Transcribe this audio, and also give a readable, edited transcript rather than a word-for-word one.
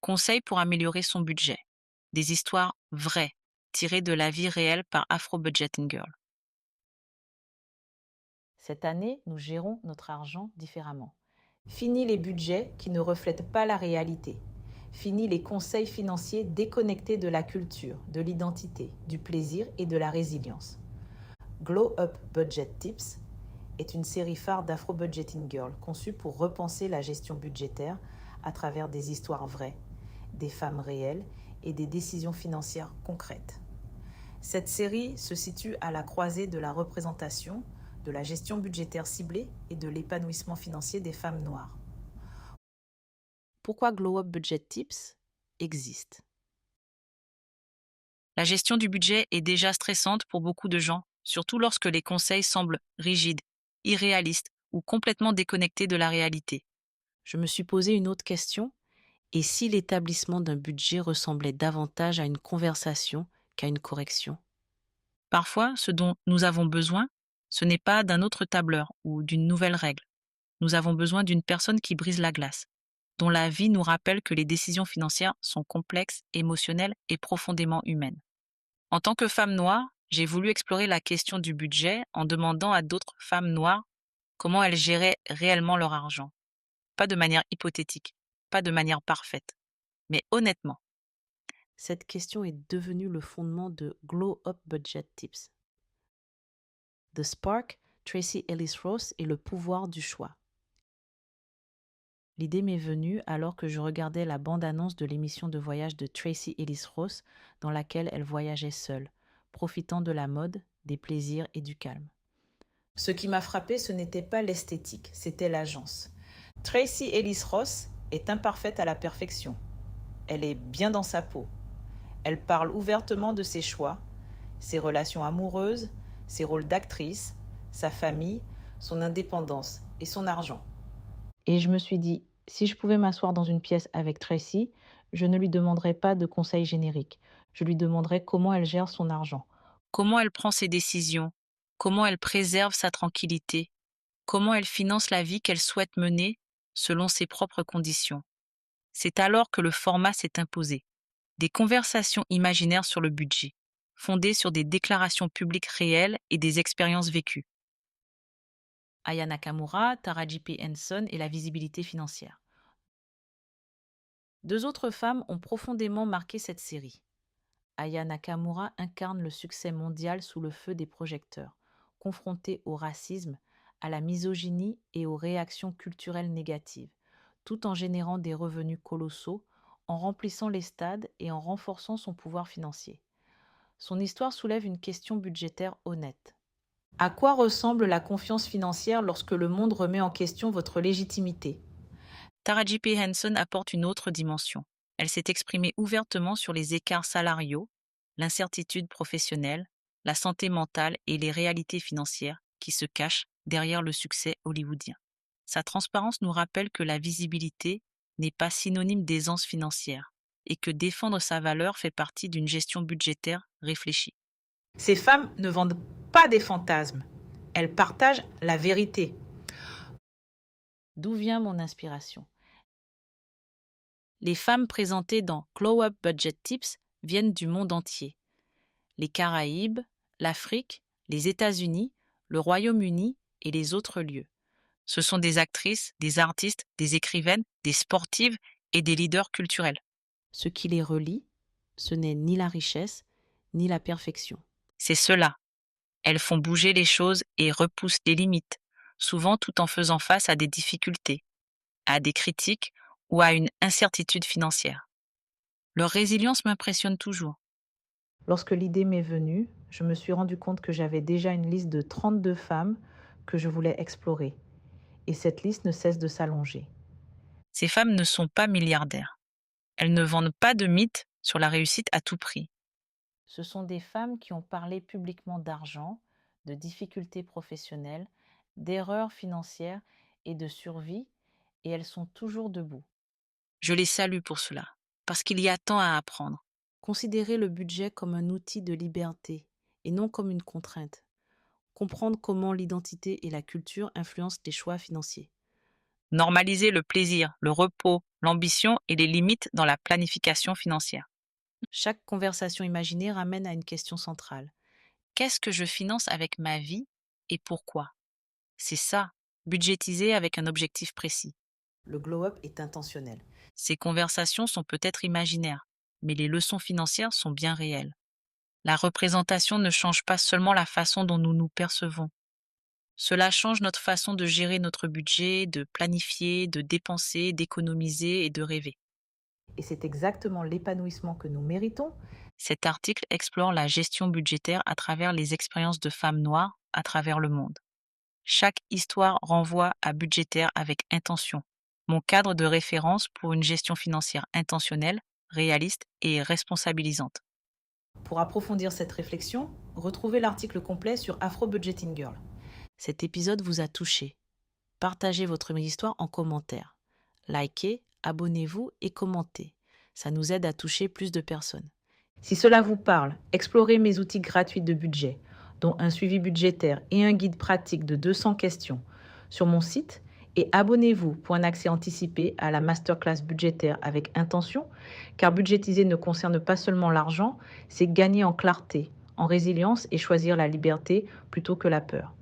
Conseils pour améliorer son budget. Des histoires vraies, tirées de la vie réelle par Afro Budgeting Girl. Cette année, nous gérons notre argent différemment. Fini les budgets qui ne reflètent pas la réalité. Fini les conseils financiers déconnectés de la culture, de l'identité, du plaisir et de la résilience. Glow Up Budget Tips est une série phare d'Afro Budgeting Girl conçue pour repenser la gestion budgétaire à travers des histoires vraies, des femmes réelles et des décisions financières concrètes. Cette série se situe à la croisée de la représentation, de la gestion budgétaire ciblée et de l'épanouissement financier des femmes noires. Pourquoi Glow Up Budget Tips existe? La gestion du budget est déjà stressante pour beaucoup de gens, surtout lorsque les conseils semblent rigides, irréalistes ou complètement déconnectés de la réalité. Je me suis posé une autre question. Et si l'établissement d'un budget ressemblait davantage à une conversation qu'à une correction? Parfois, ce dont nous avons besoin, ce n'est pas d'un autre tableur ou d'une nouvelle règle. Nous avons besoin d'une personne qui brise la glace, dont la vie nous rappelle que les décisions financières sont complexes, émotionnelles et profondément humaines. En tant que femme noire, j'ai voulu explorer la question du budget en demandant à d'autres femmes noires comment elles géraient réellement leur argent. Pas de manière hypothétique, pas de manière parfaite, mais honnêtement. Cette question est devenue le fondement de Glow Up Budget Tips. The Spark, Tracy Ellis Ross et le pouvoir du choix. L'idée m'est venue alors que je regardais la bande-annonce de l'émission de voyage de Tracy Ellis Ross dans laquelle elle voyageait seule, profitant de la mode, des plaisirs et du calme. Ce qui m'a frappé, ce n'était pas l'esthétique, c'était l'agence. Tracy Ellis Ross est imparfaite à la perfection. Elle est bien dans sa peau. Elle parle ouvertement de ses choix, ses relations amoureuses, ses rôles d'actrice, sa famille, son indépendance et son argent. Et je me suis dit, si je pouvais m'asseoir dans une pièce avec Tracy, je ne lui demanderais pas de conseils génériques. Je lui demanderais comment elle gère son argent. Comment elle prend ses décisions, comment elle préserve sa tranquillité, comment elle finance la vie qu'elle souhaite mener selon ses propres conditions. C'est alors que le format s'est imposé. Des conversations imaginaires sur le budget, fondées sur des déclarations publiques réelles et des expériences vécues. Aya Nakamura, Taraji P. Henson et la visibilité financière. Deux autres femmes ont profondément marqué cette série. Aya Nakamura incarne le succès mondial sous le feu des projecteurs, confrontée au racisme, à la misogynie et aux réactions culturelles négatives, tout en générant des revenus colossaux, en remplissant les stades et en renforçant son pouvoir financier. Son histoire soulève une question budgétaire honnête. À quoi ressemble la confiance financière lorsque le monde remet en question votre légitimité? Taraji P. Henson apporte une autre dimension. Elle s'est exprimée ouvertement sur les écarts salariaux, l'incertitude professionnelle, la santé mentale et les réalités financières qui se cachent derrière le succès hollywoodien. Sa transparence nous rappelle que la visibilité n'est pas synonyme d'aisance financière et que défendre sa valeur fait partie d'une gestion budgétaire réfléchie. Ces femmes ne vendent pas des fantasmes, elles partagent la vérité. D'où vient mon inspiration? Les femmes présentées dans Glow Up Budget Tips viennent du monde entier. Les Caraïbes, l'Afrique, les États-Unis, le Royaume-Uni et les autres lieux. Ce sont des actrices, des artistes, des écrivaines, des sportives et des leaders culturels. Ce qui les relie, ce n'est ni la richesse, ni la perfection. C'est cela. Elles font bouger les choses et repoussent les limites, souvent tout en faisant face à des difficultés, à des critiques ou à une incertitude financière. Leur résilience m'impressionne toujours. Lorsque l'idée m'est venue, je me suis rendu compte que j'avais déjà une liste de 32 femmes que je voulais explorer. Et cette liste ne cesse de s'allonger. Ces femmes ne sont pas milliardaires. Elles ne vendent pas de mythes sur la réussite à tout prix. Ce sont des femmes qui ont parlé publiquement d'argent, de difficultés professionnelles, d'erreurs financières et de survie, et elles sont toujours debout. Je les salue pour cela, parce qu'il y a tant à apprendre. Considérer le budget comme un outil de liberté et non comme une contrainte. Comprendre comment l'identité et la culture influencent les choix financiers. Normaliser le plaisir, le repos, l'ambition et les limites dans la planification financière. Chaque conversation imaginée ramène à une question centrale. Qu'est-ce que je finance avec ma vie et pourquoi? C'est ça, budgétiser avec un objectif précis. Le glow-up est intentionnel. Ces conversations sont peut-être imaginaires, mais les leçons financières sont bien réelles. La représentation ne change pas seulement la façon dont nous nous percevons. Cela change notre façon de gérer notre budget, de planifier, de dépenser, d'économiser et de rêver. Et c'est exactement l'épanouissement que nous méritons. Cet article explore la gestion budgétaire à travers les expériences de femmes noires à travers le monde. Chaque histoire renvoie à budgétaire avec intention, mon cadre de référence pour une gestion financière intentionnelle, réaliste et responsabilisante. Pour approfondir cette réflexion, retrouvez l'article complet sur Afro Budgeting Girl. Cet épisode vous a touché. Partagez votre histoire en commentaire. Likez, abonnez-vous et commentez. Ça nous aide à toucher plus de personnes. Si cela vous parle, explorez mes outils gratuits de budget, dont un suivi budgétaire et un guide pratique de 200 questions sur mon site, et abonnez-vous pour un accès anticipé à la masterclass budgétaire avec intention, car budgétiser ne concerne pas seulement l'argent, c'est gagner en clarté, en résilience et choisir la liberté plutôt que la peur.